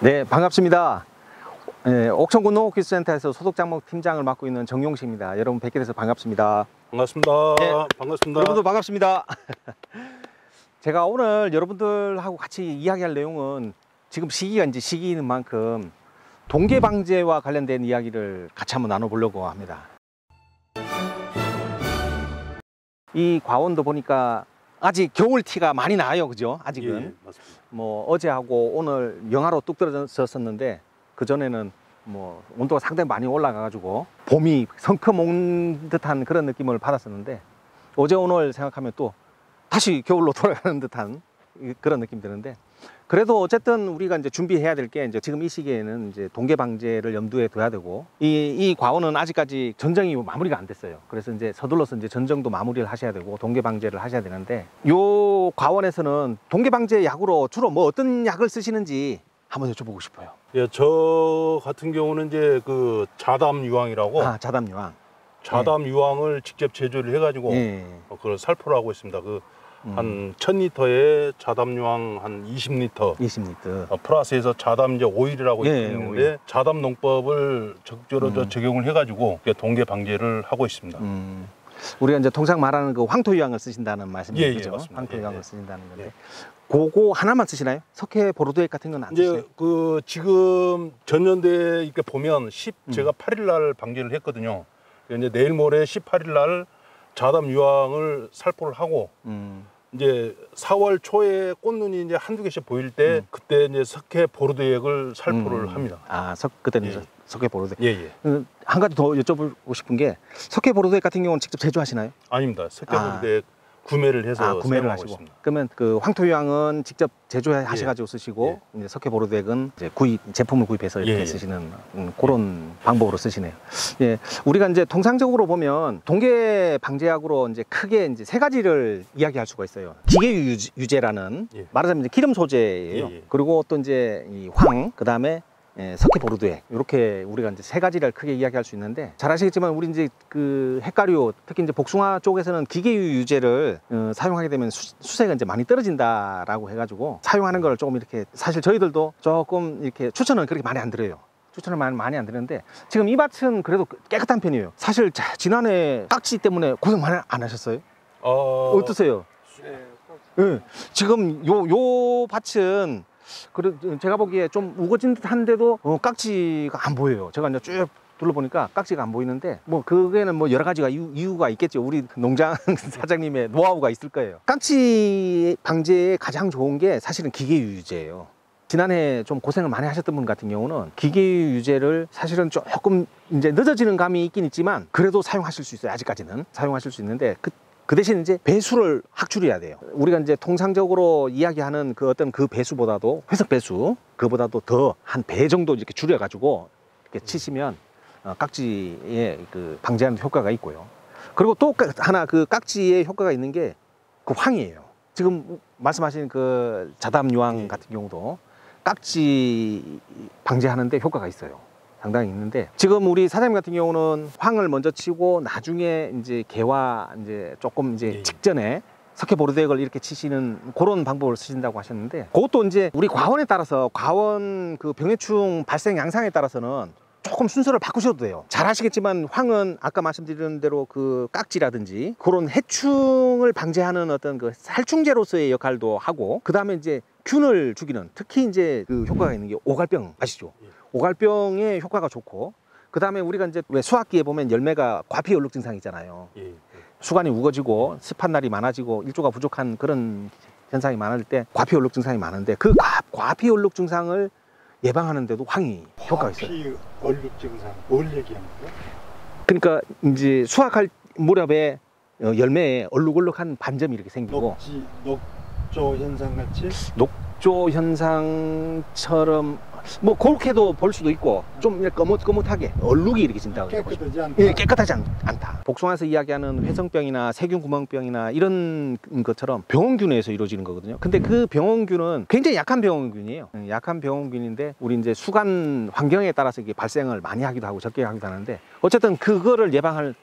네, 반갑습니다. 네, 옥천군 농업기술센터에서 소독작목 팀장을 맡고 있는 정용식입니다. 여러분 뵙게 돼서 반갑습니다. 반갑습니다. 네, 반갑습니다. 여러분도 반갑습니다. 제가 오늘 여러분들하고 같이 이야기할 내용은 지금 시기가 이제 시기인 만큼 동계 방제와 관련된 이야기를 같이 한번 나눠보려고 합니다. 이 과원도 보니까 아직 겨울티가 많이 나요, 그죠? 아직은. 예, 맞습니다. 뭐 어제하고 오늘 영하로 뚝 떨어졌었는데 그 전에는 뭐 온도가 상당히 많이 올라가가지고 봄이 성큼 온 듯한 그런 느낌을 받았었는데 어제 오늘 생각하면 또 다시 겨울로 돌아가는 듯한 그런 느낌이 드는데, 그래도 어쨌든 우리가 이제 준비해야 될 게 이제 지금 이 시기에는 이제 동계 방제를 염두에 둬야 되고, 이 과원은 아직까지 전정이 마무리가 안 됐어요. 그래서 이제 서둘러서 이제 전정도 마무리를 하셔야 되고 동계 방제를 하셔야 되는데, 요 과원에서는 동계 방제 약으로 주로 뭐 어떤 약을 쓰시는지 한번 여쭤보고 싶어요. 예, 저 같은 경우는 이제 그 자담 유황이라고 자담 유황. 자담 유황을 직접 제조를 해가지고 그걸 살포를 하고 있습니다. 한 1000리터에 자담 유황 한 20리터 플러스해서 자담 이제 오일이라고 있는데 오일. 자담 농법을 적절히 적용을 해가지고 동계 방제를 하고 있습니다. 우리가 이제 통상 말하는 그 황토 유황을 쓰신다는 말씀이죠? 예, 맞습니다. 황토 유황을 쓰신다는 건데, 그거 하나만 쓰시나요? 석회 보로도액 같은 건 안 쓰세요? 그 지금 전년도에 이렇게 보면 제가 8일 날 방제를 했거든요. 이제 내일 모레 18일 날 자담 유황을 살포를 하고 이제 4월 초에 꽃눈이 이제 한두 개씩 보일 때 그때 이제 석회 보로도액을 살포를 합니다. 그때는 석회 보로도액. 한 가지 더 여쭤보고 싶은 게, 석회 보로도액 같은 경우는 직접 제조하시나요? 아닙니다. 석회 보로도액 구매를 해서 구매를 하시고 있습니다. 그러면 그 황토 유황은 직접 제조하셔가지고 쓰시고 이제 석회 보로도액은 이제 제품을 구입해서 이렇게 쓰시는 그런 방법으로 쓰시네요. 우리가 이제 통상적으로 보면 동계 방제약으로 이제 크게 이제 세 가지를 이야기할 수가 있어요. 기계유 유제라는 말하자면 이제 기름 소재예요. 그리고 또 이제 이 황, 그 다음에 석회 보로도액, 이렇게 우리가 이제 세 가지를 크게 이야기할 수 있는데, 잘 아시겠지만 우리 이제 그 햇가류, 특히 이제 복숭아 쪽에서는 기계유 유제를 사용하게 되면 수세가 이제 많이 떨어진다라고 해가지고 사용하는 걸 조금 이렇게, 사실 저희들도 조금 이렇게 추천은 그렇게 많이 안 드려요. 추천을 많이 안 드리는데, 지금 이 밭은 그래도 깨끗한 편이에요. 사실 지난해 깍지 때문에 고생 많이 안 하셨어요? 어떠세요? 네. 지금 요 밭은 그래, 제가 보기에 좀 우거진 듯한데도 깍지가 안 보여요. 제가 이제 쭉 둘러보니까 깍지가 안 보이는데, 뭐 그게는 뭐 여러 가지가 이유가 있겠죠. 우리 농장 사장님의 노하우가 있을 거예요. 깍지 방제에 가장 좋은 게 사실은 기계유 유제예요. 지난해 좀 고생을 많이 하셨던 분 같은 경우는 기계유 유제를 사실은 조금 이제 늦어지는 감이 있긴 있지만 그래도 사용하실 수 있어요. 아직까지는 사용하실 수 있는데, 그 대신 이제 배수를 확출해야 돼요. 우리가 이제 통상적으로 이야기하는 그 어떤 그 배수보다도, 회석 배수, 그보다도 더 한 배 정도 이렇게 줄여가지고 이렇게 치시면 깍지에 그 방제하는 효과가 있고요. 그리고 또 하나 그 깍지에 효과가 있는 게 그 황이에요. 지금 말씀하신 그 자담 유황 같은 경우도 깍지 방제하는데 효과가 있어요. 상당히 있는데, 지금 우리 사장님 같은 경우는 황을 먼저 치고 나중에 이제 개와 이제 조금 이제 직전에 석회 보로도액을 이렇게 치시는 그런 방법을 쓰신다고 하셨는데, 그것도 이제 우리 과원에 따라서, 과원 그 병해충 발생 양상에 따라서는 조금 순서를 바꾸셔도 돼요. 잘 아시겠지만 황은 아까 말씀드린 대로 그 깍지라든지 그런 해충을 방제하는 어떤 그 살충제로서의 역할도 하고, 그 다음에 이제 균을 죽이는, 특히 이제 그 효과가 있는 게 오갈병 아시죠? 오갈병의 효과가 좋고, 그 다음에 우리가 이제 왜 수확기에 보면 열매가 과피 얼룩 증상이 있잖아요. 수관이 우거지고 습한 날이 많아지고 일조가 부족한 그런 현상이 많을 때 과피 얼룩 증상이 많은데, 그 과피 얼룩 증상을 예방하는 데도 황이 효과가 있어요. 과피 얼룩 증상 뭘 얘기합니까? 그러니까 이제 수확할 무렵에 열매에 얼룩얼룩한 반점이 이렇게 생기고, 녹조 현상 같이? 녹조 현상처럼 뭐 그렇게도 볼 수도 있고, 좀 거뭇거뭇하게 얼룩이 이렇게 진다고. 깨끗하지 않다. 깨끗하지 않다. 복숭아에서 이야기하는 회성병이나 세균구멍병이나 이런 것처럼 병원균에서 이루어지는 거거든요. 근데 그 병원균은 굉장히 약한 병원균이에요. 약한 병원균인데, 우리 이제 수간 환경에 따라서 이게 발생을 많이 하기도 하고 적게 하기도 하는데, 어쨌든 그거를 예방할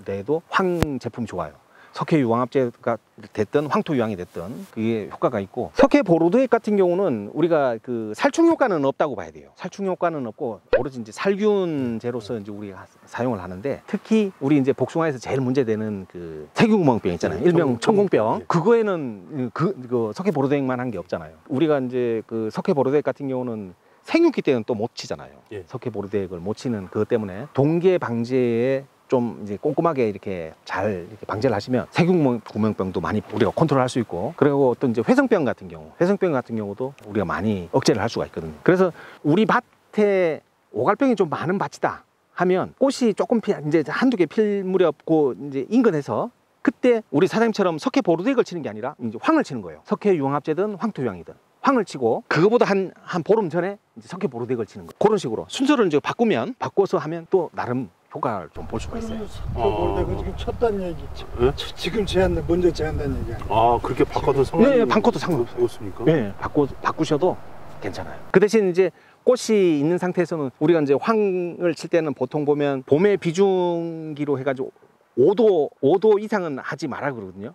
데도 황 제품이 좋아요. 석회 유황합제가 됐든 황토 유황이 됐든 그게 효과가 있고, 석회 보로드액 같은 경우는 우리가 그 살충 효과는 없다고 봐야 돼요. 살충 효과는 없고 오로지 이제 살균제로서 이제 우리가 사용을 하는데, 특히 우리 이제 복숭아에서 제일 문제되는 그 세균구멍병 있잖아요. 일명 천공병. 그거에는 그 석회 보로드액만 한 게 없잖아요. 우리가 이제 그 석회 보로드액 같은 경우는 생육기 때는 또 못 치잖아요. 예. 석회 보로드액을 못 치는 그것 때문에 동계 방제에 좀 이제 꼼꼼하게 이렇게 잘 이렇게 방제를 하시면 세균구멍병도 많이 우리가 컨트롤할 수 있고, 그리고 또 이제 회성병 같은 경우도 우리가 많이 억제를 할 수가 있거든요. 그래서 우리 밭에 오갈병이 좀 많은 밭이다 하면, 꽃이 조금 이제 한두 개 필 무렵 고 이제 인근해서, 그때 우리 사장님처럼 석회 보로드액을 치는 게 아니라 이제 황을 치는 거예요. 석회 유황합제든 황토 유황이든 황을 치고, 그거보다 한 보름 전에 이제 석회 보로드액을 치는 거예요. 그런 식으로 순서를 이제 바꿔서 하면 또 나름 효과를 좀 볼 수가 있어요. 석회보로드액을 지금 쳤다는 얘기지. 예? 지금 먼저 제한다는 얘기 아니에요? 아, 그렇게 바꿔도 상관이 네, 바꿔도 상관없어요. 없습니까? 네, 바꾸셔도 괜찮아요. 그 대신 이제 꽃이 있는 상태에서는 우리가 이제 황을 칠 때는 보통 보면 봄의 비중기로 해가지고 5도 이상은 하지 말아 그러거든요.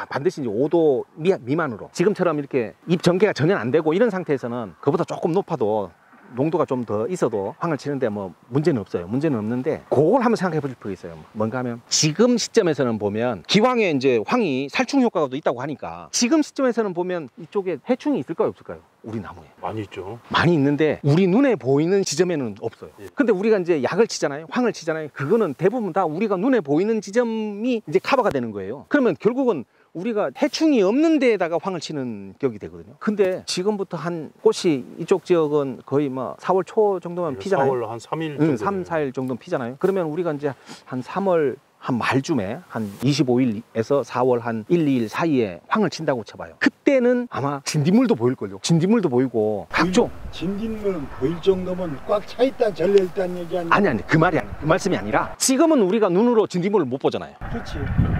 반드시 이제 5도 미만으로, 지금처럼 이렇게 잎 전개가 전혀 안 되고 이런 상태에서는 그보다 조금 높아도, 농도가 좀 더 있어도 황을 치는데 뭐 문제는 없어요. 문제는 없는데, 그걸 한번 생각해 볼 필요가 있어요. 뭔가 하면 지금 시점에서는 보면 기왕에 이제 황이 살충 효과가 또 있다고 하니까, 지금 시점에서는 보면 이쪽에 해충이 있을까요, 없을까요? 우리 나무에 많이 있죠. 많이 있는데 우리 눈에 보이는 지점에는 없어요. 예. 근데 우리가 이제 약을 치잖아요, 황을 치잖아요. 그거는 대부분 다 우리가 눈에 보이는 지점이 이제 커버가 되는 거예요. 그러면 결국은 우리가 해충이 없는 데에다가 황을 치는 격이 되거든요. 근데 지금부터 한 꽃이 이쪽 지역은 거의 뭐 4월 초 정도면 피잖아요. 4월 한 3일 정도. 3, 4일 정도는 피잖아요. 그러면 우리가 이제 한 3월 한 말쯤에 한 25일에서 4월 한 1, 2일 사이에 황을 친다고 쳐봐요. 그때는 아마 진딧물도 보일걸요. 진딧물도 보이고 각종 진딧물은 보일 정도면 꽉 차 있다 절려 있다는 얘기 아니에요? 아니 그 말씀이 아니라, 지금은 우리가 눈으로 진딧물을 못 보잖아요. 그렇지.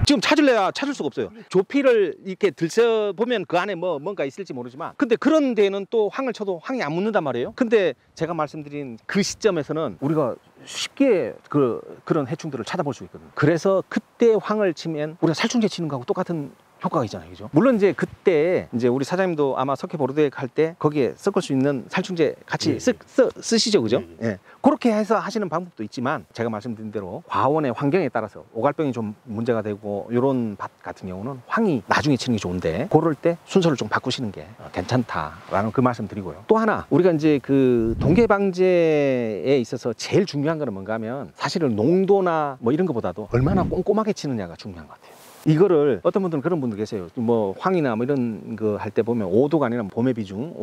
지금 찾을래야 찾을 수가 없어요. 조피를 이렇게 들춰보면 그 안에 뭔가 있을지 모르지만, 근데 그런 데는 또 황을 쳐도 황이 안 묻는단 말이에요. 근데 제가 말씀드린 그 시점에서는 우리가 쉽게 그런 해충들을 찾아볼 수 있거든요. 그래서 그때 황을 치면 우리가 살충제 치는 거하고 똑같은 효과가 있잖아요, 그죠? 물론 이제 그때 이제 우리 사장님도 아마 석회 보로드액 할 때 거기에 섞을 수 있는 살충제 같이 쓰시죠, 그죠? 예. 그렇게 해서 하시는 방법도 있지만, 제가 말씀드린 대로 과원의 환경에 따라서 오갈병이 좀 문제가 되고 이런 밭 같은 경우는 황이 나중에 치는 게 좋은데, 그럴 때 순서를 좀 바꾸시는 게 괜찮다라는 그 말씀 드리고요. 또 하나, 우리가 이제 그 동계 방제에 있어서 제일 중요한 거는 뭔가 하면, 사실은 농도나 뭐 이런 것보다도 얼마나 꼼꼼하게 치느냐가 중요한 것 같아요. 이거를 어떤 분들은 그런 분들 계세요. 뭐 황이나 뭐 이런 거 할 때 보면 5도가 아니라 봄의 비중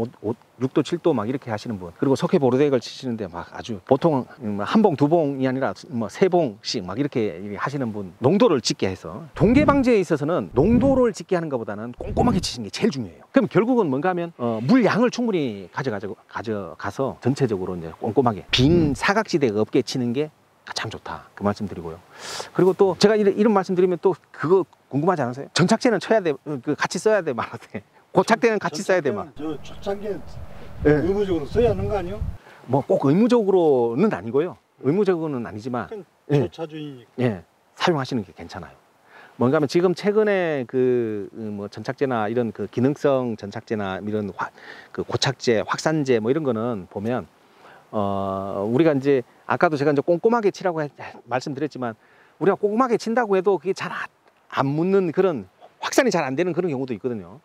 6도 7도 막 이렇게 하시는 분, 그리고 석회 보로드액을 치시는데 막 아주 보통 한 봉 두 봉이 아니라 뭐 세 봉씩 막 이렇게 하시는 분, 농도를 짙게 해서, 동계 방제에 있어서는 농도를 짙게 하는 것보다는 꼼꼼하게 치시는 게 제일 중요해요. 그럼 결국은 뭔가 하면 물 양을 충분히 가져가서 전체적으로 이제 꼼꼼하게 빈 사각지대가 없게 치는 게 참 좋다, 그 말씀 드리고요. 그리고 또 제가 이런 말씀 드리면 또 그거 궁금하지 않으세요? 전착제는 쳐야 돼, 같이 써야 돼, 말하되 고착제는 같이 써야 돼, 막. 저 초창기에 예. 의무적으로 써야 하는 거 아니요? 뭐 꼭 의무적으로는 아니고요. 의무적으로는 아니지만, 예, 초차주의. 예, 사용하시는 게 괜찮아요. 뭔가 하면 지금 최근에 뭐 전착제나 이런 그 기능성 전착제나 이런 그 고착제, 확산제 뭐 이런 거는 보면 우리가 이제 아까도 제가 이제 꼼꼼하게 치라고 말씀드렸지만, 우리가 꼼꼼하게 친다고 해도 그게 잘 안 묻는, 그런 확산이 잘 안 되는 그런 경우도 있거든요.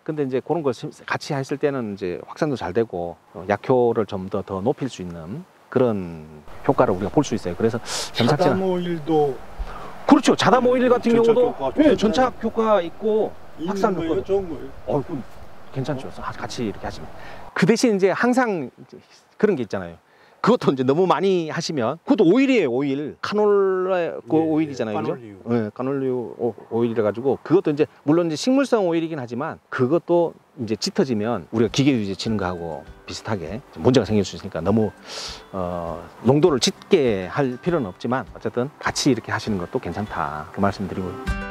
근데 이제 그런 걸 같이 했을 때는 이제 확산도 잘 되고 약효를 좀 더 높일 수 있는 그런 효과를 우리가 볼 수 있어요. 그래서 전착제나, 자담오일도 그렇죠. 자담오일 같은 전착 경우도 효과가 예, 전착 효과 있고 확산 있는 효과 거예요, 좋은 거예요. 그럼 괜찮죠. 같이 이렇게 하시면. 그 대신 이제 항상 그런 게 있잖아요. 그것도 이제 너무 많이 하시면, 그것도 오일이에요, 오일. 카놀라 오일이잖아요, 그죠? 네, 카놀류 오일이라 가지고, 그것도 이제 물론 이제 식물성 오일이긴 하지만, 그것도 이제 짙어지면 우리가 기계 유제 치는 거하고 비슷하게 문제가 생길 수 있으니까, 너무 농도를 짙게 할 필요는 없지만 어쨌든 같이 이렇게 하시는 것도 괜찮다, 그 말씀 드리고요.